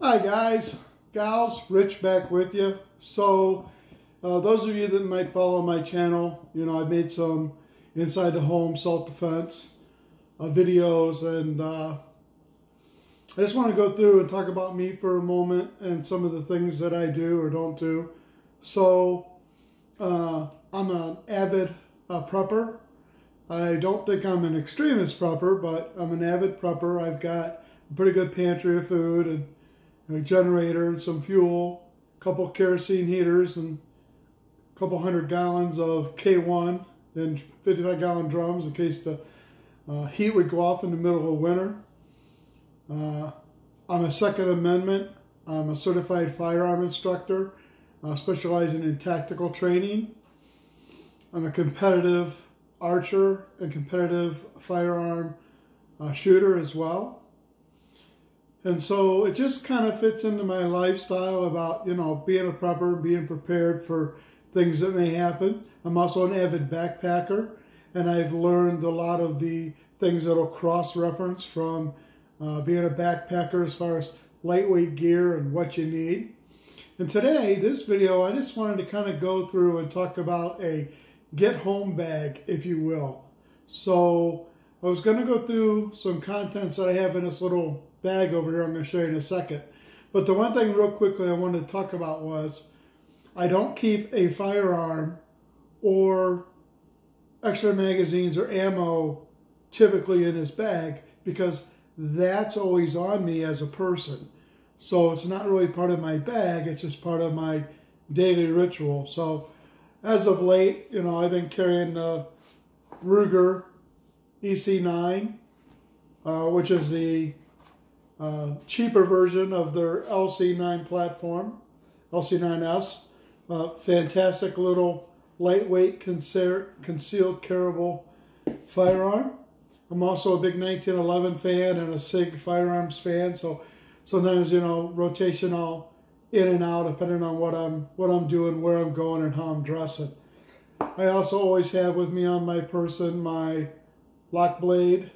Hi guys, gals, Rich back with you. So those of you that might follow my channel, I've made some inside the home self-defense videos, and I just want to go through and talk about me for a moment and some of the things that I do or don't do. So I'm an avid prepper. I don't think I'm an extremist prepper, but I'm an avid prepper. I've got a pretty good pantry of food and a generator and some fuel, a couple kerosene heaters, and a couple 100 gallons of K1 in 55-gallon drums in case the heat would go off in the middle of winter. I'm a Second Amendment. I'm a certified firearm instructor, specializing in tactical training. I'm a competitive archer and competitive firearm shooter as well. And so it just kind of fits into my lifestyle about, being a prepper, being prepared for things that may happen. I'm also an avid backpacker, and I've learned a lot of the things that will cross-reference from being a backpacker as far as lightweight gear and what you need. And today, this video, I just wanted to kind of go through and talk about a get-home bag, if you will. So I was going to go through some contents that I have in this little bag over here I'm going to show you in a second. But the one thing real quickly I wanted to talk about was I don't keep a firearm or extra magazines or ammo typically in this bag because that's always on me as a person. So it's not really part of my bag, it's just part of my daily ritual. So as of late, I've been carrying the Ruger EC9, which is the cheaper version of their LC9 platform, LC9S. Fantastic little lightweight concealed carryable firearm. I'm also a big 1911 fan and a SIG firearms fan, so sometimes, rotational in and out depending on what I'm doing, where I'm going, and how I'm dressing. I also always have with me on my person my lock blade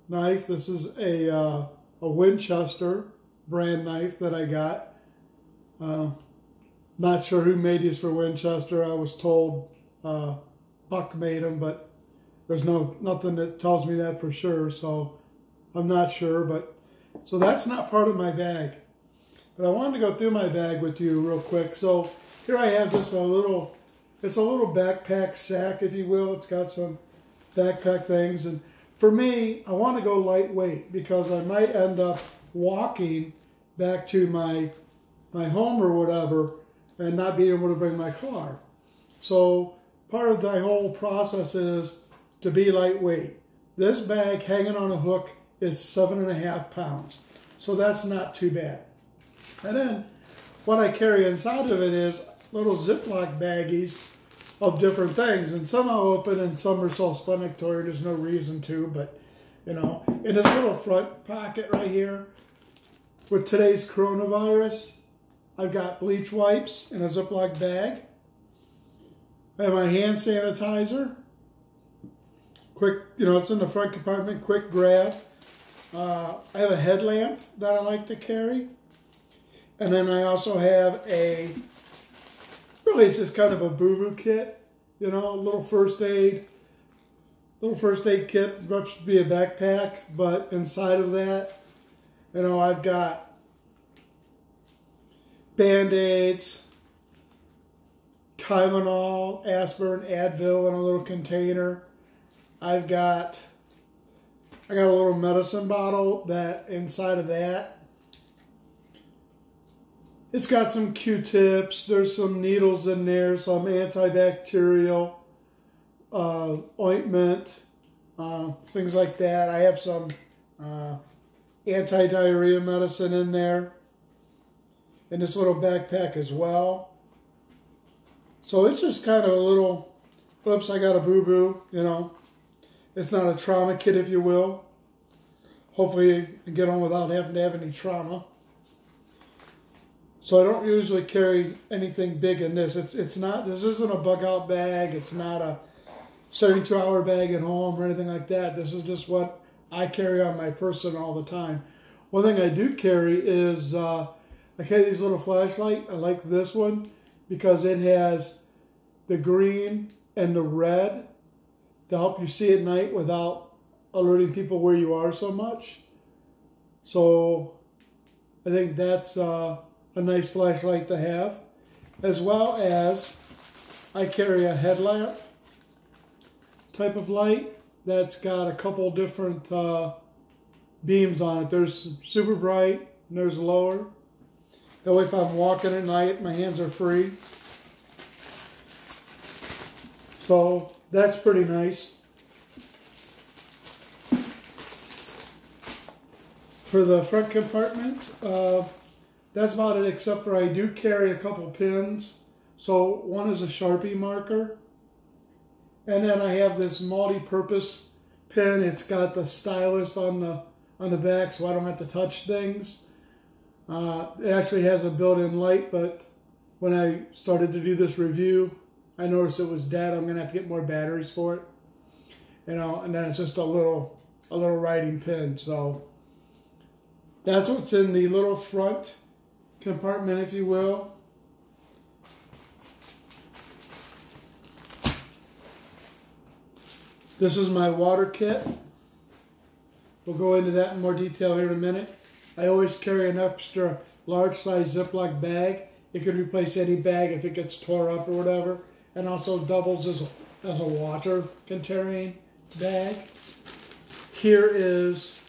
knife. This is a Winchester brand knife that I got. Not sure who made these for Winchester. I was told Buck made them, but there's nothing that tells me that for sure, so I'm not sure. But so that's not part of my bag. But I wanted to go through my bag with you real quick. So here I have just it's a little backpack sack, if you will. It's got some backpack things, and for me, I want to go lightweight because I might end up walking back to my home or whatever and not being able to bring my car. So part of the whole process is to be lightweight. This bag hanging on a hook is 7.5 pounds. So that's not too bad. And then what I carry inside of it is little Ziploc baggies of different things, and some I'll open and some are self-explanatory. There's no reason to, but in this little front pocket right here, with today's coronavirus, I've got bleach wipes in a Ziploc bag. I have my hand sanitizer. Quick, it's in the front compartment, quick grab. I have a headlamp that I like to carry. And then I also have really it's just kind of a boo-boo kit, a little first aid kit. It must be a backpack, but inside of that, I've got Band-Aids, Tylenol, aspirin, Advil in a little container. I got a little medicine bottle that inside of that, it's got some Q-tips, there's some needles in there, some antibacterial ointment, things like that. I have some anti-diarrhea medicine in there, in this little backpack as well. So it's just kind of a little, oops, I got a boo-boo, It's not a trauma kit, if you will. Hopefully I get on without having to have any trauma. So I don't usually carry anything big in this. This isn't a bug out bag. It's not a 72-hour bag at home or anything like that. This is just what I carry on my person all the time. One thing I do carry is I carry these little flashlight. I like this one because it has the green and the red to help you see at night without alerting people where you are so much. So I think that's a nice flashlight to have. As well as I carry a headlamp type of light that's got a couple different beams on it. There's super bright and there's lower. That way if I'm walking at night, my hands are free. So that's pretty nice. For the front compartment, that's about it, except for I do carry a couple pins. So one is a Sharpie marker. And then I have this multi-purpose pin. It's got the stylus on the back so I don't have to touch things. It actually has a built-in light, but when I started to do this review, I noticed it was dead. I'm gonna have to get more batteries for it. You know, and then it's just a little writing pin. So that's what's in the little front compartment, if you will. This is my water kit. We'll go into that in more detail here in a minute. I always carry an extra large size Ziploc bag. It could replace any bag if it gets tore up or whatever. And also doubles as a water carrying bag. Here is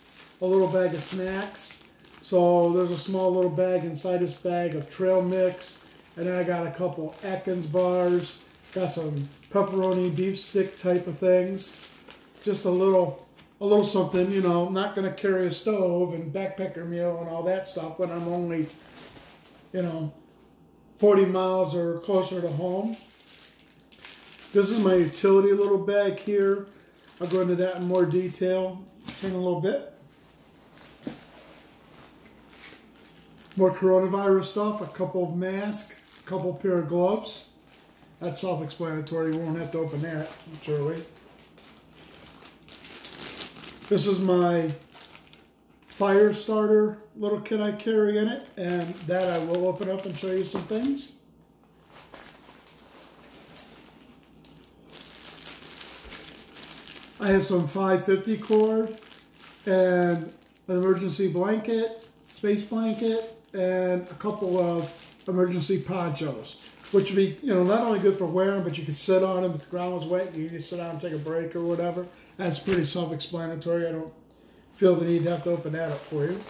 a little bag of snacks. So there's a small little bag inside this bag of trail mix. And then I got a couple Atkins bars. Got some pepperoni beef stick type of things. Just a little something, you know. I'm not going to carry a stove and backpacker meal and all that stuff when I'm only, you know, 40 miles or closer to home. This is my utility little bag here. I'll go into that in more detail in a little bit. More coronavirus stuff, a couple of masks, a couple pair of gloves. That's self-explanatory. We won't have to open that, surely. This is my fire starter little kit I carry in it, and that I will open up and show you some things. I have some 550 cord and an emergency blanket, space blanket, and a couple of emergency ponchos. Which would be, you know, not only good for wearing, but you could sit on them if the ground was wet. You can sit down and take a break or whatever. That's pretty self-explanatory. I don't feel the need to have to open that up for you.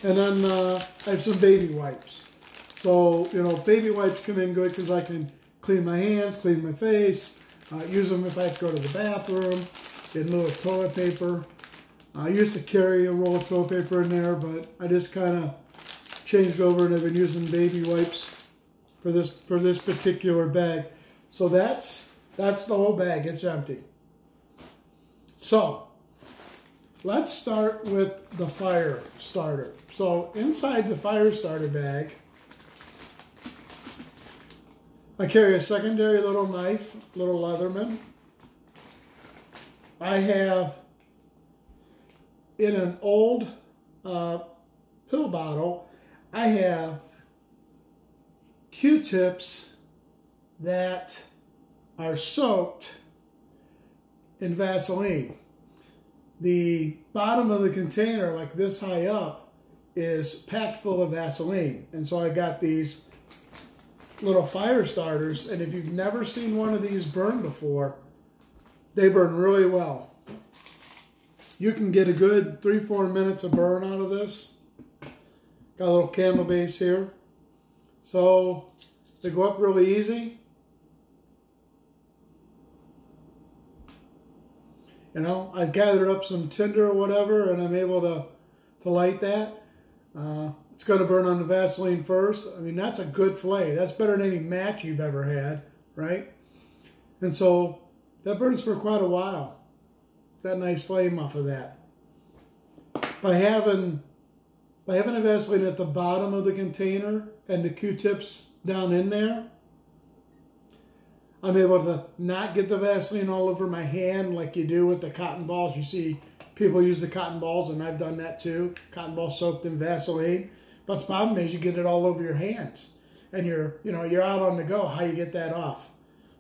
And then I have some baby wipes. So, you know, baby wipes come in good because I can clean my hands, clean my face, use them if I have to go to the bathroom, get a little toilet paper. I used to carry a roll of toilet paper in there, but I just kind of changed over and I've been using baby wipes for this particular bag. So that's the whole bag. It's empty. So let's start with the fire starter. So inside the fire starter bag, I carry a secondary little knife, little Leatherman. I have in an old pill bottle, I have Q-tips that are soaked in Vaseline. The bottom of the container, like this high up, is packed full of Vaseline. And so I got these little fire starters, and if you've never seen one of these burn before, they burn really well. You can get a good 3-4 minutes of burn out of this. Got a little candle base here. So they go up really easy. You know, I've gathered up some tinder or whatever, and I'm able to light that. It's going to burn on the Vaseline first. I mean, that's a good flame. That's better than any match you've ever had, right? And so that burns for quite a while. That nice flame off of that. By having a Vaseline at the bottom of the container and the Q-tips down in there, I'm able to not get the Vaseline all over my hand like you do with the cotton balls you see People use the cotton balls, and I've done that too. Cotton ball soaked in Vaseline. But the problem is you get it all over your hands. And you're out on the go. How you get that off?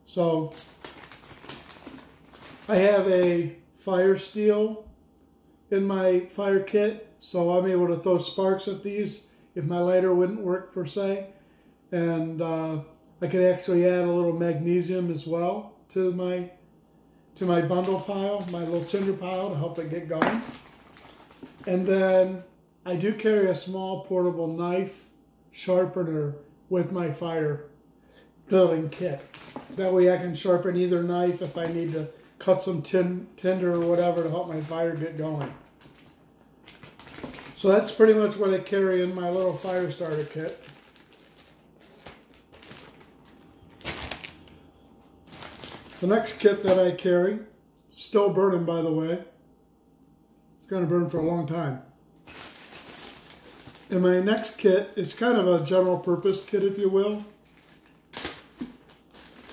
So I have a fire steel in my fire kit, so I'm able to throw sparks at these if my lighter wouldn't work per se. And I could actually add a little magnesium as well to my bundle pile, my little tinder pile, to help it get going. And then I do carry a small portable knife sharpener with my fire building kit. That way I can sharpen either knife if I need to cut some tinder or whatever to help my fire get going. So that's pretty much what I carry in my little fire starter kit. The next kit that I carry, still burning by the way, it's going to burn for a long time. In my next kit, it's kind of a general purpose kit, if you will.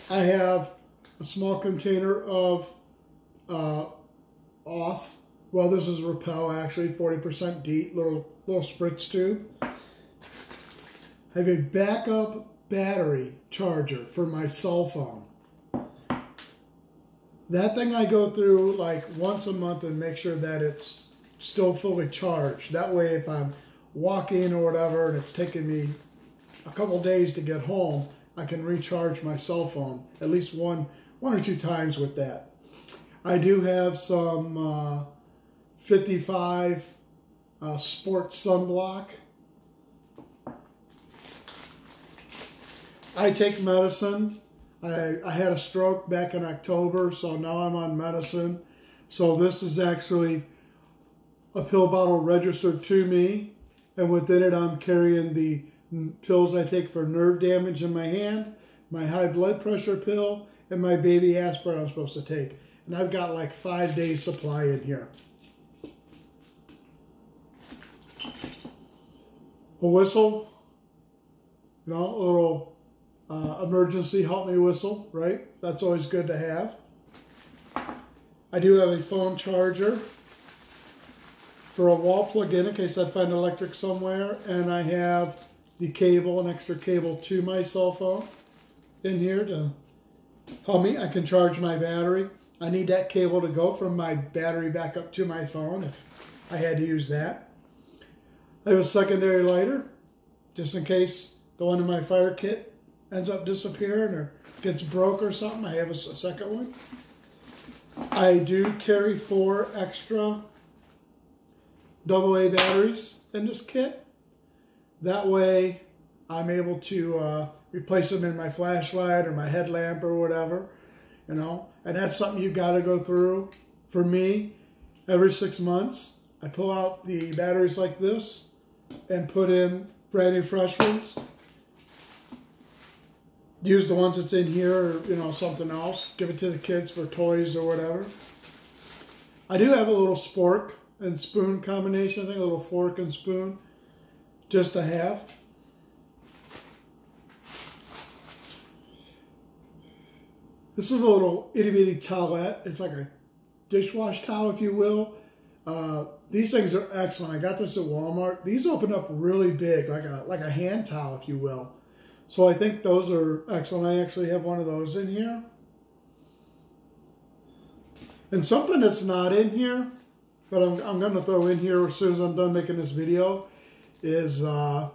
I have a small container of off. Well, this is Repel actually, 40% DEET, little spritz tube. I have a backup battery charger for my cell phone. That thing I go through like once a month and make sure that it's still fully charged. That way if I'm walking or whatever and it's taking me a couple days to get home, I can recharge my cell phone at least one or two times with that. I do have some 55 sports sunblock. I take medicine. I had a stroke back in October, so now I'm on medicine. So this is actually a pill bottle registered to me, and within it I'm carrying the pills I take for nerve damage in my hand, my high blood pressure pill, and my baby aspirin I'm supposed to take. And I've got like 5 days supply in here. A whistle, a little emergency help me whistle, right? That's always good to have. I do have a phone charger for a wall plug-in case I find electric somewhere, and I have the cable, an extra cable to my cell phone in here to help me. I can charge my battery. I need that cable to go from my battery back up to my phone if I had to use that. I have a secondary lighter just in case the one in my fire kit ends up disappearing or gets broke or something. I have a second one. I do carry 4 extra AA batteries in this kit. That way I'm able to replace them in my flashlight or my headlamp or whatever, and that's something you've got to go through. For me, every 6 months, I pull out the batteries like this and put in brand new fresh ones. Use the ones that's in here or, something else. Give it to the kids for toys or whatever. I do have a little spork and spoon combination, I think a little fork and spoon, just to have. This is a little itty bitty towelette. It's like a dishwash towel, if you will. These things are excellent. I got this at Walmart. These open up really big, like a hand towel, if you will. So I think those are excellent. I actually have one of those in here. And something that's not in here, but I'm going to throw in here as soon as I'm done making this video, is I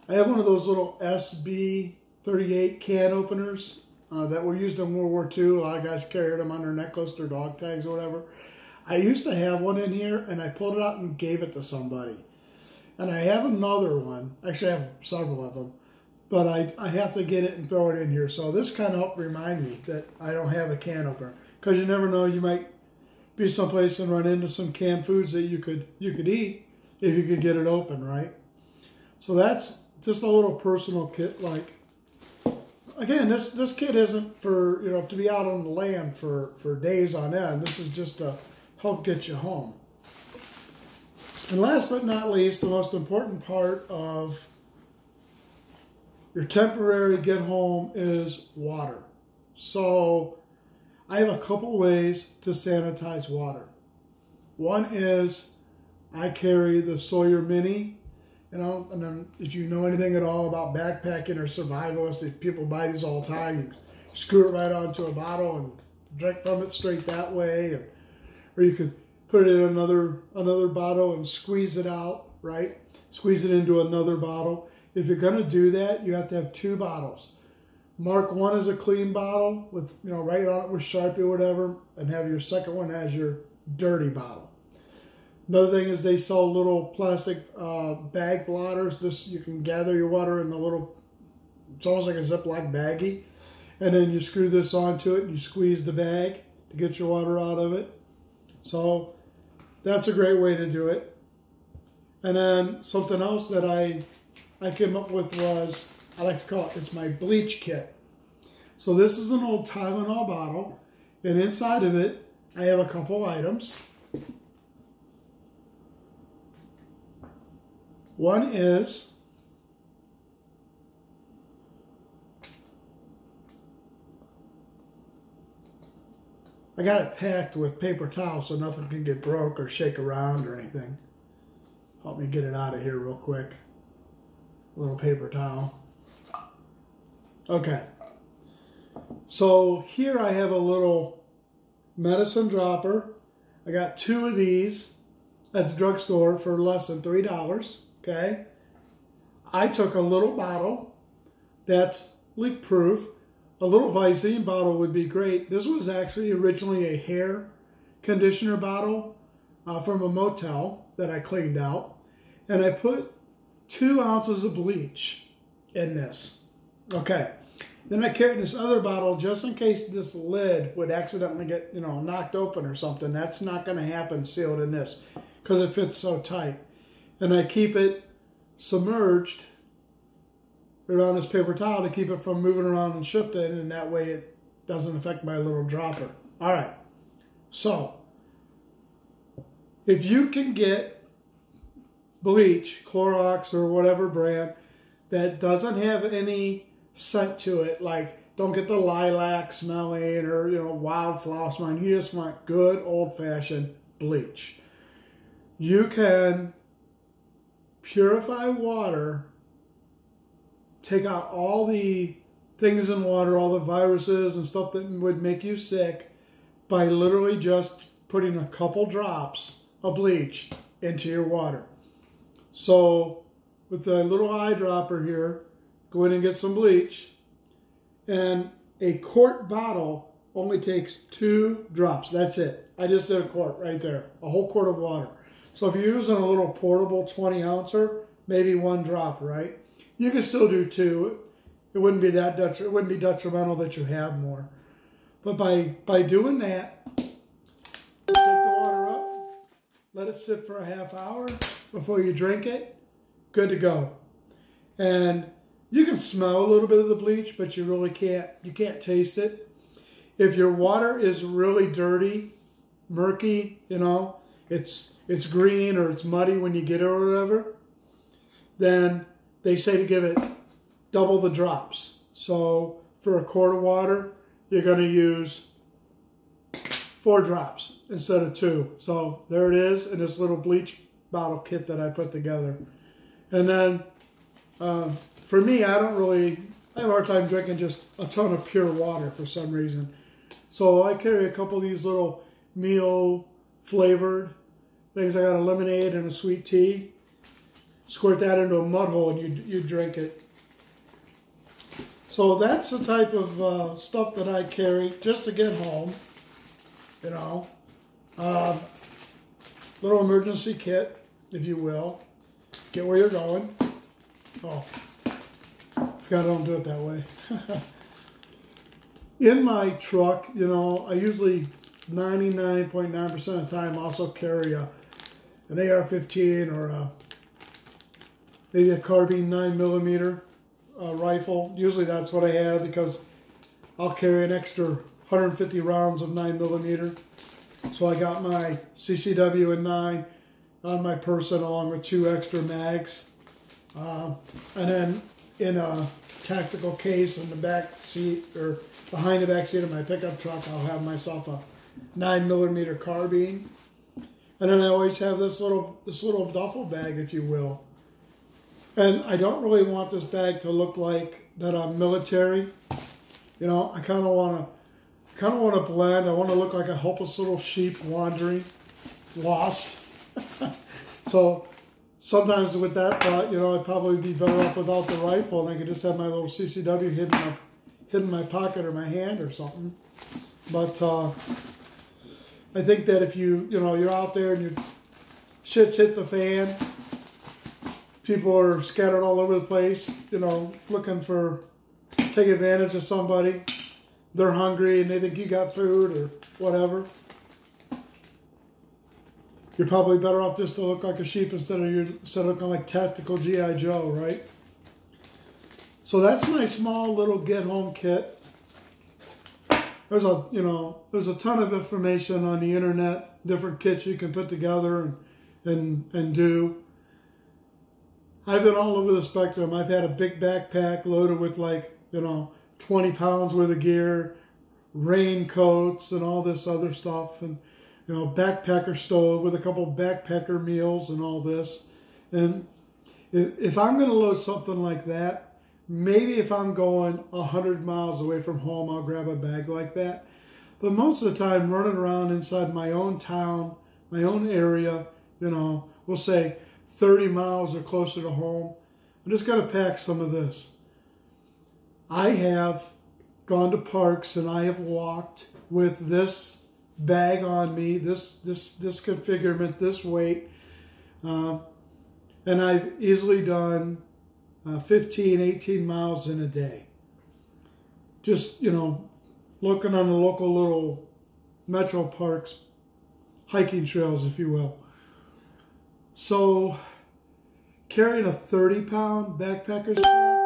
have one of those little SB38 can openers that were used in World War II. A lot of guys carried them on their necklace, their dog tags or whatever. I used to have one in here, and I pulled it out and gave it to somebody. And I have another one. Actually, I have several of them. But I have to get it and throw it in here. So this kind of helped remind me that I don't have a can opener. Because you never know, you might be someplace and run into some canned foods that you could eat if you could get it open, right? So that's just a little personal kit. Like, again, this kit isn't for, to be out on the land for days on end. This is just to help get you home. And last but not least, the most important part of your temporary get home is water. So I have a couple ways to sanitize water. One is I carry the Sawyer Mini, you know, and then if you know anything at all about backpacking or survivalist, people buy these all the time. You screw it right onto a bottle and drink from it straight that way, or you could put it in another bottle and squeeze it out, right? Squeeze it into another bottle. If you're going to do that, you have to have 2 bottles. Mark one as a clean bottle with, you know, write on it with Sharpie or whatever, and have your second one as your dirty bottle. Another thing is they sell little plastic bag blotters. This, you can gather your water in a little, it's almost like a Ziploc baggie. And then you screw this onto it and you squeeze the bag to get your water out of it. So that's a great way to do it. And then something else that I came up with was, I like to call it, it's my bleach kit. So this is an old Tylenol bottle, and inside of it, I have a couple items. One is I got it packed with paper towels so nothing can get broke or shake around or anything. Help me get it out of here real quick. A little paper towel. Okay. So here I have a little medicine dropper. I got 2 of these at the drugstore for less than $3. Okay. I took a little bottle that's leak proof. A little Visine bottle would be great. This was actually originally a hair conditioner bottle from a motel that I cleaned out. And I put 2 ounces of bleach in this. Okay. Then I carried this other bottle just in case this lid would accidentally get, you know, knocked open or something. That's not going to happen sealed in this because it fits so tight. And I keep it submerged around this paper towel to keep it from moving around and shifting, and that way it doesn't affect my little dropper. All right. So if you can get bleach, Clorox or whatever brand that doesn't have any scent to it, like don't get the lilac smelling or, you know, wildflower smelling. You just want good old-fashioned bleach. You can purify water, take out all the things in water, all the viruses and stuff that would make you sick by literally just putting a couple drops of bleach into your water. So with the little eyedropper here, go in and get some bleach. And a quart bottle only takes 2 drops. That's it. I just did a quart right there. A whole quart of water. So if you're using a little portable 20-ouncer, maybe 1 drop, right? You can still do 2. It wouldn't be that it wouldn't be detrimental that you have more. But by doing that, take the water up, let it sit for a half hour before you drink it. Good to go. And you can smell a little bit of the bleach, but you really can't taste it. If your water is really dirty, murky, you know, it's green or it's muddy when you get it or whatever, then they say to give it double the drops. So for a quart of water, you're going to use 4 drops instead of 2. So there it is in this little bleach bottle kit that I put together. And then for me, I have a hard time drinking just a ton of pure water for some reason. So I carry a couple of these little meal flavored things. I got a lemonade and a sweet tea. Squirt that into a mud hole and you drink it. So that's the type of stuff that I carry just to get home. You know, little emergency kit, if you will. Get where you're going. Oh, God, don't do it that way. In my truck, you know, I usually 99.9% of the time also carry an AR-15 or maybe a carbine 9mm rifle. Usually that's what I have because I'll carry an extra 150 rounds of 9mm. So I got my CCW and 9 on my person along with 2 extra mags. And then in a tactical case in the back seat or behind the back seat of my pickup truck, I'll have myself a 9mm carbine. And then I always have this little duffel bag, if you will. And I don't really want this bag to look like that I'm military. You know, I kind of want to blend. I want to look like a helpless little sheep wandering, lost. So sometimes with that thought, you know, I'd probably be better off without the rifle, and I could just have my little CCW hidden in my pocket or my hand or something. But I think that if you're out there and your shit's hit the fan, people are scattered all over the place, you know, looking for, take advantage of somebody. They're hungry and they think you got food or whatever. You're probably better off just to look like a sheep instead of looking like tactical G.I. Joe, right? So that's my small little get-home kit. There's a ton of information on the internet, different kits you can put together and do. I've been all over the spectrum. I've had a big backpack loaded with 20 pounds worth of gear, raincoats and all this other stuff, and backpacker stove with a couple backpacker meals and all this. And if I'm going to load something like that, maybe if I'm going 100 miles away from home, I'll grab a bag like that. But most of the time, running around inside my own town, my own area, we'll say 30 miles or closer to home, I'm just going to pack some of this. I have gone to parks and I have walked with this bag on me, this configurement, this weight, and I've easily done 15, 18 miles in a day. Just, looking on the local little metro parks, hiking trails, if you will. So, carrying a 30-pound backpacker's pack,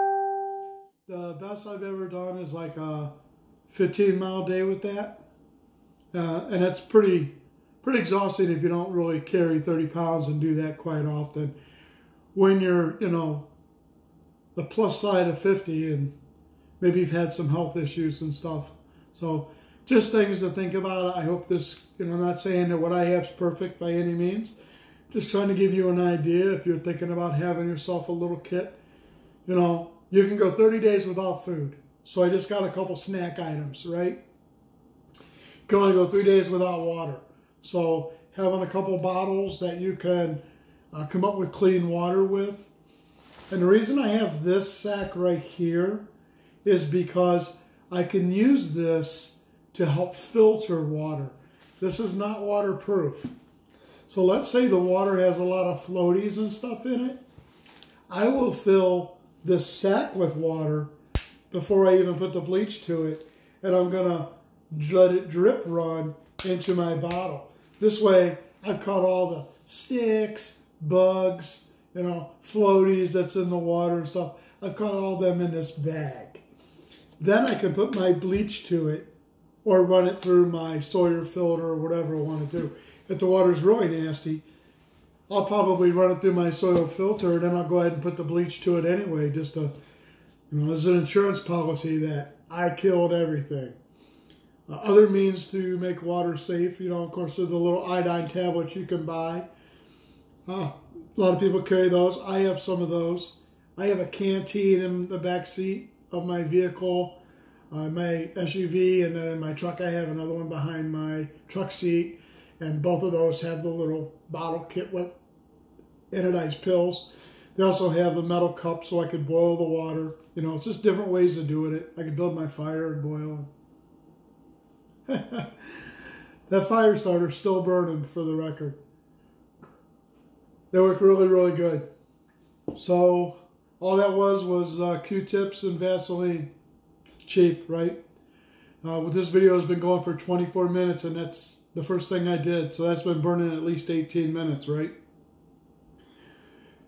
the best I've ever done is like a 15-mile day with that. And that's pretty exhausting if you don't really carry 30 pounds and do that quite often. When you're, the plus side of 50 and maybe you've had some health issues and stuff. So just things to think about. I hope this, I'm not saying that what I have is perfect by any means. Just trying to give you an idea if you're thinking about having yourself a little kit. You can go 30 days without food. So I just got a couple snack items, right? You can only go 3 days without water. So having a couple bottles that you can come up with clean water with. And the reason I have this sack right here is because I can use this to help filter water. This is not waterproof. So let's say the water has a lot of floaties and stuff in it. I will fill this sack with water before I even put the bleach to it. And I'm going to let it drip run into my bottle. This way I've caught all the sticks, bugs, floaties that's in the water and stuff. I've caught all them in this bag. Then I can put my bleach to it or run it through my Sawyer filter or whatever I want to do. If the water's really nasty, I'll probably run it through my Sawyer filter and then I'll go ahead and put the bleach to it anyway, just to, as an insurance policy that I killed everything. Other means to make water safe, of course, there's the little iodine tablets you can buy. A lot of people carry those. I have some of those. I have a canteen in the back seat of my vehicle, my SUV, and then in my truck I have another one behind my truck seat. And both of those have the little bottle kit with anodized pills. They also have the metal cup so I could boil the water. It's just different ways of doing it. I could build my fire and boil. That fire starter's still burning, for the record. They work really, really good. So all that was Q-tips and Vaseline. Cheap, right? With this video has been going for 24 minutes, and that's the first thing I did. So that's been burning at least 18 minutes, right?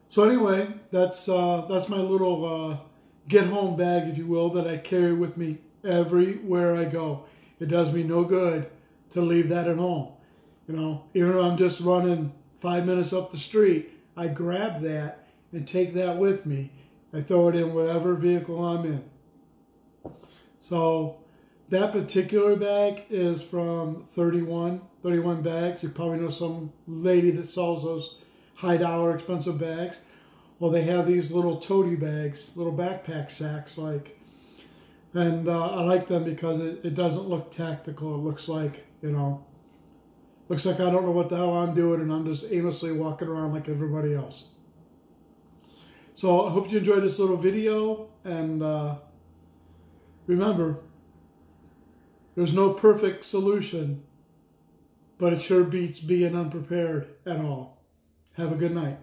So anyway, that's my little get-home bag, if you will, that I carry with me everywhere I go. It does me no good to leave that at home. Even if I'm just running 5 minutes up the street, I grab that and take that with me. I throw it in whatever vehicle I'm in. So that particular bag is from 31 31 bags. You probably know some lady that sells those high dollar expensive bags. Well, they have these little toady bags, little backpack sacks, and I like them because it doesn't look tactical. It looks like, looks like I don't know what the hell I'm doing and I'm just aimlessly walking around like everybody else. So I hope you enjoyed this little video, and remember, there's no perfect solution, but it sure beats being unprepared at all. Have a good night.